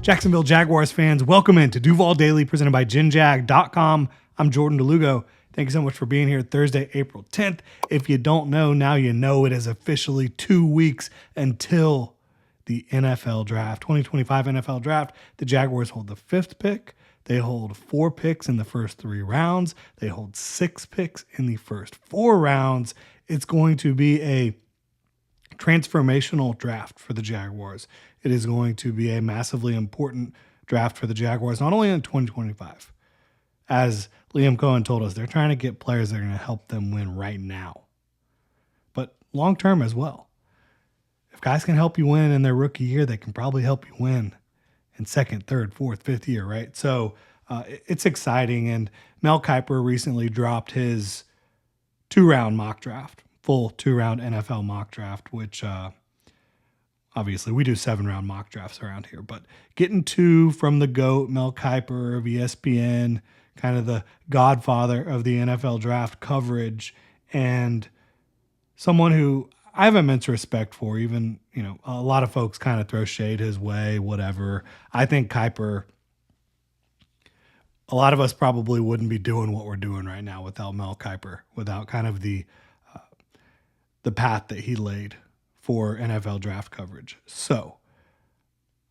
Jacksonville Jaguars fans, welcome into Duval Daily presented by GinJag.com. I'm Jordan DeLugo. Thank you so much for being here Thursday, April 10th. If you don't know, now you know it is officially 2 weeks until the NFL draft, 2025 NFL draft. The Jaguars hold the 5th pick. They hold 4 picks in the first 3 rounds. They hold 6 picks in the first 4 rounds. It's going to be a transformational draft for the Jaguars. It is going to be a massively important draft for the Jaguars, not only in 2025. As Liam Cohen told us, they're trying to get players that are going to help them win right now, but long term as well. If guys can help you win in their rookie year, they can probably help you win in second, third, fourth, fifth year, right? So it's exciting. And Mel Kiper recently dropped his 2-round mock draft, full 2-round NFL mock draft, which obviously we do 7-round mock drafts around here. But getting 2 from the GOAT, Mel Kiper of ESPN, kind of the godfather of the NFL draft coverage, and someone who I have immense respect for. Even, a lot of folks kind of throw shade his way, whatever. I think Kiper, a lot of us probably wouldn't be doing what we're doing right now without Mel Kiper, without kind of the path that he laid for NFL draft coverage. So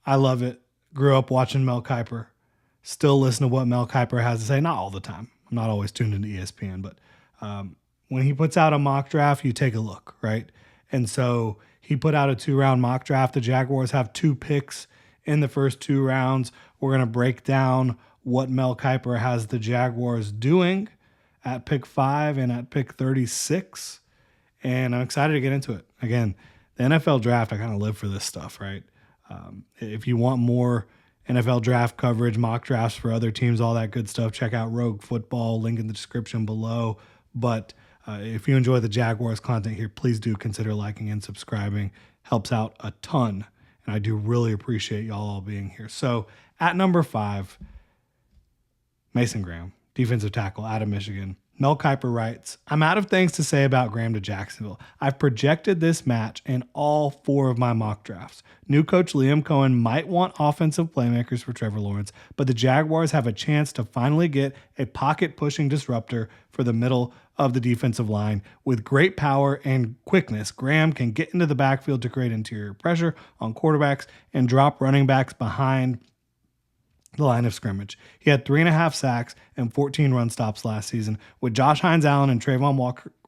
I love it. Grew up watching Mel Kiper. Still listen to what Mel Kiper has to say. Not all the time. I'm not always tuned into ESPN, but when he puts out a mock draft, you take a look, right? And so he put out a 2-round mock draft. The Jaguars have 2 picks in the first 2 rounds. We're going to break down what Mel Kiper has the Jaguars doing at pick 5 and at pick 36. And I'm excited to get into it. Again, the NFL draft, I kind of live for this stuff, right? If you want more NFL draft coverage, mock drafts for other teams, all that good stuff, check out Rogue Football, link in the description below. But if you enjoy the Jaguars content here, please do consider liking and subscribing. Helps out a ton. And I do really appreciate y'all all being here. So at number 5, Mason Graham, defensive tackle out of Michigan. Mel Kiper writes, I'm out of things to say about Graham to Jacksonville. I've projected this match in all 4 of my mock drafts. New coach Liam Cohen might want offensive playmakers for Trevor Lawrence, but the Jaguars have a chance to finally get a pocket-pushing disruptor for the middle of the defensive line. With great power and quickness, Graham can get into the backfield to create interior pressure on quarterbacks and drop running backs behind the line of scrimmage. He had 3.5 sacks and 14 run stops last season. With Josh Hines-Allen and Trayvon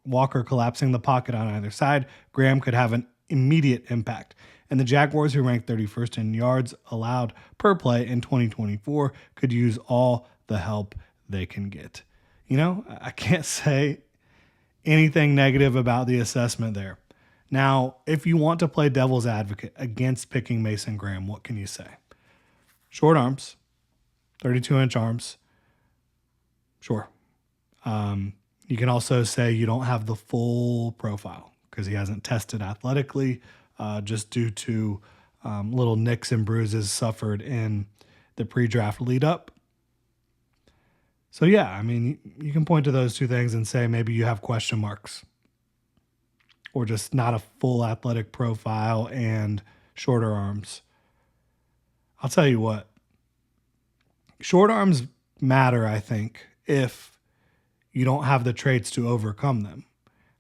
Walker collapsing the pocket on either side, Graham could have an immediate impact. And the Jaguars, who ranked 31st in yards allowed per play in 2024, could use all the help they can get. I can't say anything negative about the assessment there. Now, if you want to play devil's advocate against picking Mason Graham, what can you say? Short arms. 32-inch arms. Sure. You can also say you don't have the full profile because he hasn't tested athletically just due to little nicks and bruises suffered in the pre-draft lead up. So, yeah, you can point to those 2 things and say maybe you have question marks or just not a full athletic profile and shorter arms. I'll tell you what. Short arms matter, I think, if you don't have the traits to overcome them.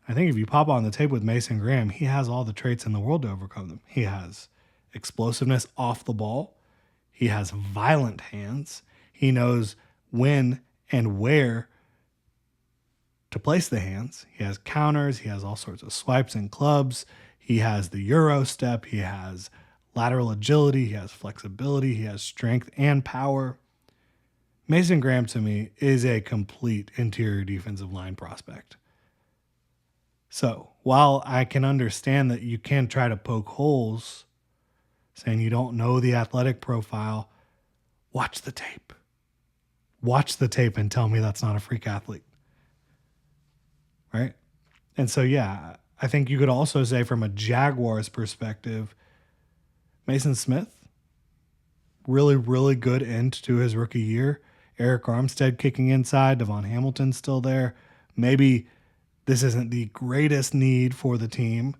I think if you pop on the tape with Mason Graham, he has all the traits in the world to overcome them. He has explosiveness off the ball. He has violent hands. He knows when and where to place the hands. He has counters. He has all sorts of swipes and clubs. He has the Euro step. He has lateral agility. He has flexibility. He has strength and power. Mason Graham, to me, is a complete interior defensive line prospect. So, while I can understand that you can try to poke holes, saying you don't know the athletic profile, watch the tape. Watch the tape and tell me that's not a freak athlete. Right? And so, yeah, I think you could also say from a Jaguars perspective, Mason Smith, really, really good end to his rookie year. Eric Armstead kicking inside. Devon Hamilton's still there. Maybe this isn't the greatest need for the team.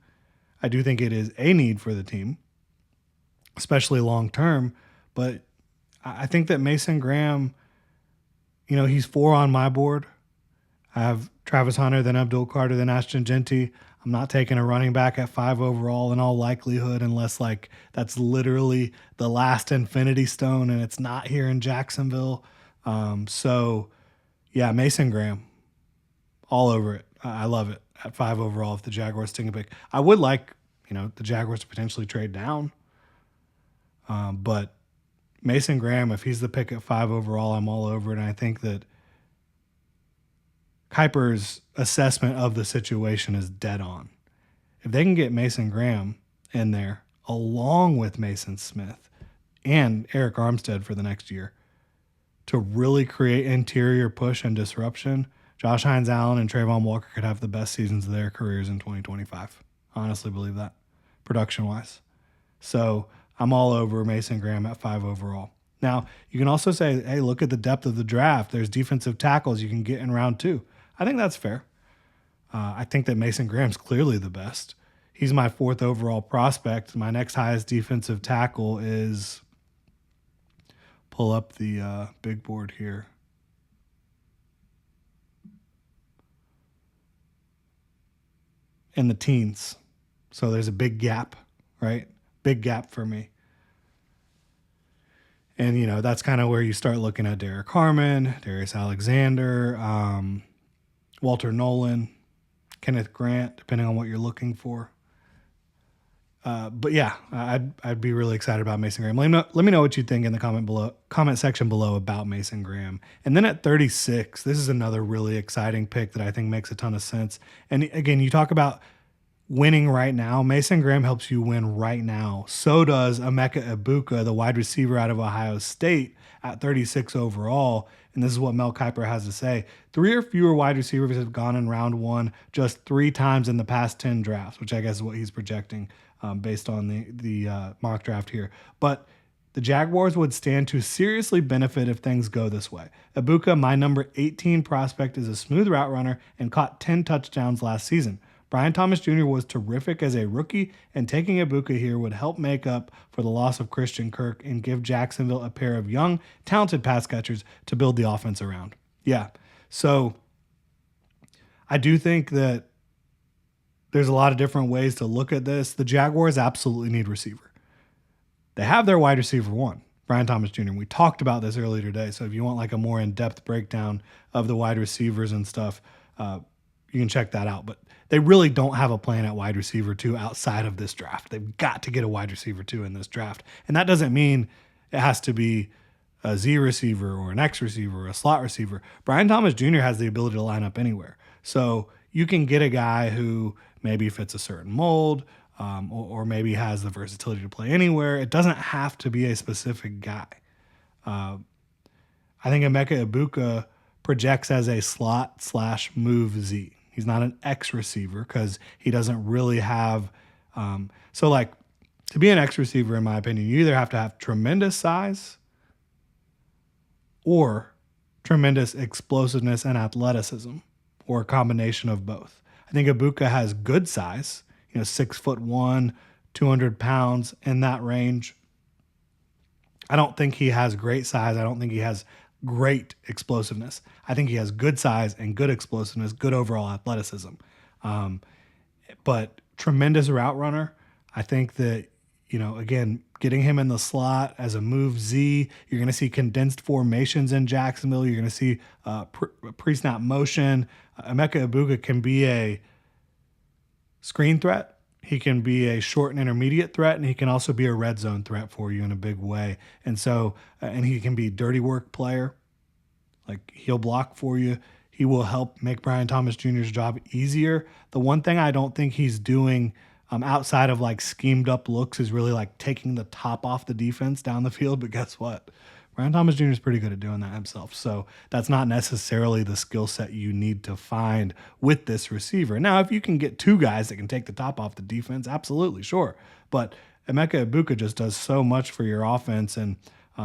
I do think it is a need for the team, especially long term. But I think that Mason Graham, he's 4 on my board. I have Travis Hunter, then Abdul Carter, then Ashton Genty. I'm not taking a running back at 5 overall in all likelihood, unless like that's literally the last infinity stone and it's not here in Jacksonville. So yeah, Mason Graham, all over it. I love it at 5 overall if the Jaguars take a pick. I would like, the Jaguars to potentially trade down. But Mason Graham, if he's the pick at 5 overall, I'm all over it. And I think that Kipers' assessment of the situation is dead on. If they can get Mason Graham in there along with Mason Smith and Eric Armstead for the next year to really create interior push and disruption, Josh Hines Allen and Trayvon Walker could have the best seasons of their careers in 2025. Honestly believe that, production-wise. So I'm all over Mason Graham at 5 overall. Now, you can also say, hey, look at the depth of the draft. There's defensive tackles you can get in round 2. I think that's fair. I think that Mason Graham's clearly the best. He's my 4th overall prospect. My next highest defensive tackle is, pull up the big board here. In the teens. So there's a big gap, right? Big gap for me. And, that's kind of where you start looking at Derek Harmon, Darius Alexander, Walter Nolan, Kenneth Grant, depending on what you're looking for. But yeah, I'd be really excited about Mason Graham. Let me know what you think in the comment section below about Mason Graham. And then at 36, this is another really exciting pick that I think makes a ton of sense. And again, you talk about winning right now. Mason Graham helps you win right now. So does Emeka Ibuka, the wide receiver out of Ohio State, at 36 overall. And this is what Mel Kiper has to say. 3 or fewer wide receivers have gone in round 1 just 3 times in the past 10 drafts, which I guess is what he's projecting based on the mock draft here. But the Jaguars would stand to seriously benefit if things go this way. Ibuka, my number 18 prospect, is a smooth route runner and caught 10 touchdowns last season. Brian Thomas Jr. was terrific as a rookie, and taking Ibuka here would help make up for the loss of Christian Kirk and give Jacksonville a pair of young, talented pass catchers to build the offense around. Yeah, so I do think that there's a lot of different ways to look at this. The Jaguars absolutely need receiver. They have their wide receiver 1, Brian Thomas Jr. We talked about this earlier today, so if you want like a more in-depth breakdown of the wide receivers and stuff, you can check that out. But they really don't have a plan at wide receiver 2 outside of this draft. They've got to get a wide receiver 2 in this draft. And that doesn't mean it has to be a Z receiver or an X receiver or a slot receiver. Brian Thomas Jr. has the ability to line up anywhere. So you can get a guy who maybe fits a certain mold, or maybe has the versatility to play anywhere. It doesn't have to be a specific guy. I think Emeka Ibuka projects as a slot/move Z. He's not an X receiver because he doesn't really have. So like to be an X receiver, in my opinion, you either have to have tremendous size or tremendous explosiveness and athleticism, or a combination of both. I think Ibuka has good size, 6'1", 200 pounds, in that range. I don't think he has great size. I don't think he has great explosiveness. I think he has good size and good explosiveness, good overall athleticism. But tremendous route runner. I think that, again, getting him in the slot as a move Z, you're going to see condensed formations in Jacksonville. You're going to see pre-snap motion. Emeka Ibuka can be a screen threat. He can be a short and intermediate threat, and he can also be a red zone threat for you in a big way. And so, and he can be a dirty work player. Like, he'll block for you. He will help make Brian Thomas Jr.'s job easier. The one thing I don't think he's doing outside of like schemed up looks is really like taking the top off the defense down the field. But guess what? Brian Thomas Jr. is pretty good at doing that himself. So that's not necessarily the skill set you need to find with this receiver. Now, if you can get 2 guys that can take the top off the defense, absolutely, sure. But Emeka Ibuka just does so much for your offense. And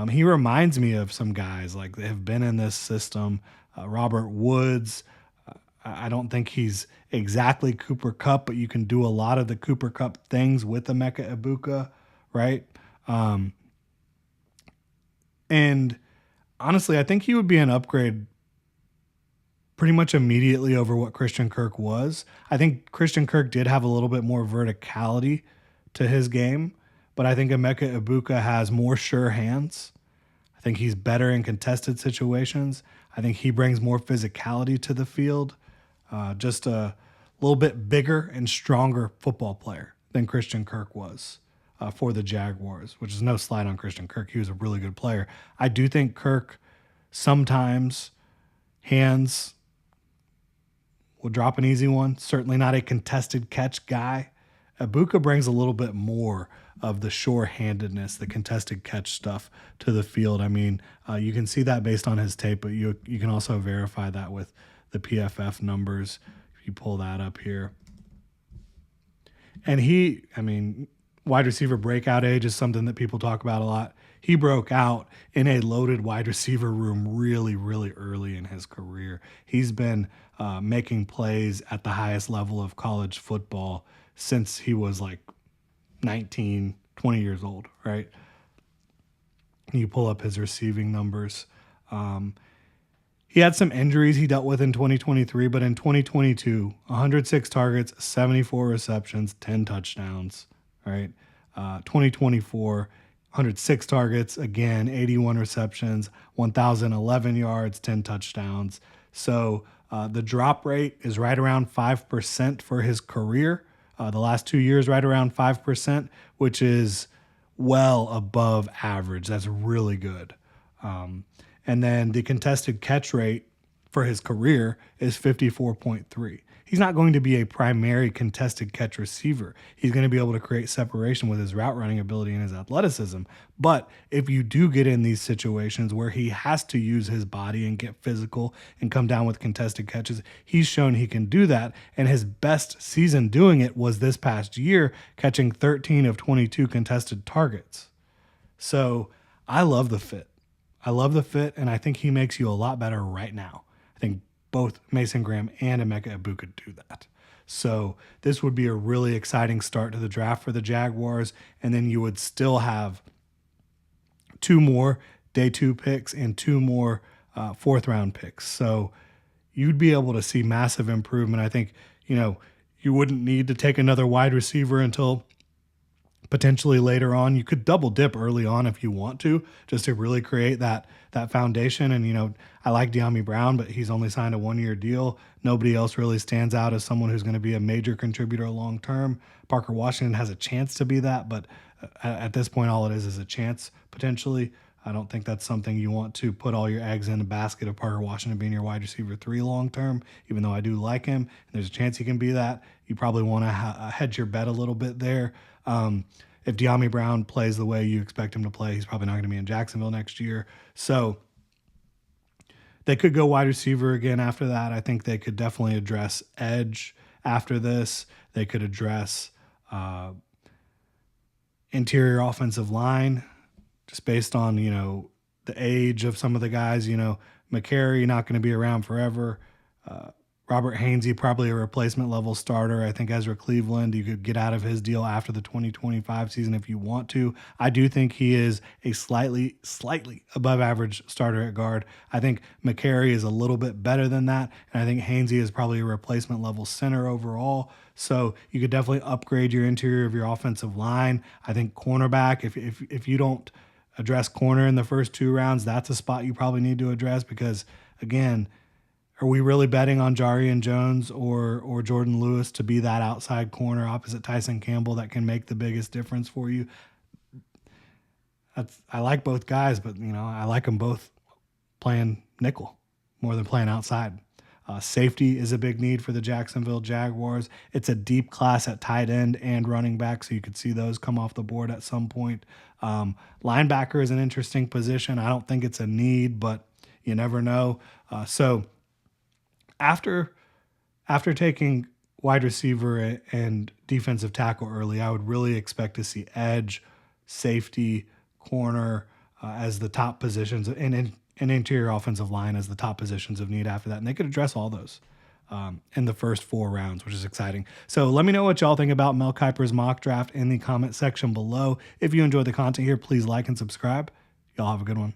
he reminds me of some guys like that have been in this system. Robert Woods. I don't think he's exactly Cooper Kupp, but you can do a lot of the Cooper Kupp things with Emeka Ibuka, right? And honestly, I think he would be an upgrade pretty much immediately over what Christian Kirk was. I think Christian Kirk did have a little bit more verticality to his game, but I think Emeka Ibuka has more sure hands. I think he's better in contested situations. I think he brings more physicality to the field. Just a little bit bigger and stronger football player than Christian Kirk was for the Jaguars, which is no slight on Christian Kirk. He was a really good player. I do think Kirk sometimes hands will drop an easy one. Certainly not a contested catch guy. Ibuka brings a little bit more of the sure-handedness, the contested catch stuff to the field. I mean, you can see that based on his tape, but you can also verify that with the PFF numbers if you pull that up here. And wide receiver breakout age is something that people talk about a lot. He broke out in a loaded wide receiver room really, really early in his career. He's been making plays at the highest level of college football since he was like 19, 20 years old, right? You pull up his receiving numbers. He had some injuries he dealt with in 2023, but in 2022, 106 targets, 74 receptions, 10 touchdowns, right? 2024, 106 targets, again, 81 receptions, 1,011 yards, 10 touchdowns. So the drop rate is right around 5% for his career. The last 2 years, right around 5%, which is well above average. That's really good. And then the contested catch rate for his career is 54.3. He's not going to be a primary contested catch receiver. He's going to be able to create separation with his route running ability and his athleticism. But if you do get in these situations where he has to use his body and get physical and come down with contested catches, he's shown he can do that. And his best season doing it was this past year, catching 13 of 22 contested targets. So I love the fit. And I think he makes you a lot better right now. I think both Mason Graham and Emeka Ibuka do that. So this would be a really exciting start to the draft for the Jaguars, and then you would still have 2 more day 2 picks and 2 more 4th-round picks. So you'd be able to see massive improvement. I think, you wouldn't need to take another wide receiver until potentially later on. You could double dip early on if you want to, just to really create that foundation. And, I like Dyami Brown, but he's only signed a 1-year deal. Nobody else really stands out as someone who's going to be a major contributor long term. Parker Washington has a chance to be that, but at this point, all it is a chance potentially. I don't think that's something you want to put all your eggs in a basket of Parker Washington being your wide receiver 3 long term, even though I do like him. And there's a chance he can be that. You probably want to hedge your bet a little bit there. If Dyami Brown plays the way you expect him to play, he's probably not going to be in Jacksonville next year. So they could go wide receiver again after that. I think they could definitely address edge after this. They could address interior offensive line just based on, the age of some of the guys. McCary not going to be around forever. Robert Hainsey, probably a replacement level starter. I think Ezra Cleveland, you could get out of his deal after the 2025 season if you want to. I do think he is a slightly above average starter at guard. I think McCary is a little bit better than that. And I think Hainsey is probably a replacement level center overall. So you could definitely upgrade your interior of your offensive line. I think cornerback, if you don't address corner in the first 2 rounds, that's a spot you probably need to address because, again, are we really betting on Jarian Jones or Jordan Lewis to be that outside corner opposite Tyson Campbell that can make the biggest difference for you? I like both guys, but I like them both playing nickel more than playing outside. Safety is a big need for the Jacksonville Jaguars. It's a deep class at tight end and running back, so you could see those come off the board at some point. Linebacker is an interesting position. I don't think it's a need, but you never know. So after taking wide receiver and defensive tackle early, I would really expect to see edge, safety, corner as the top positions, and interior offensive line as the top positions of need after that. And they could address all those in the first 4 rounds, which is exciting. So let me know what y'all think about Mel Kiper's mock draft in the comment section below. If you enjoyed the content here, please like and subscribe. Y'all have a good one.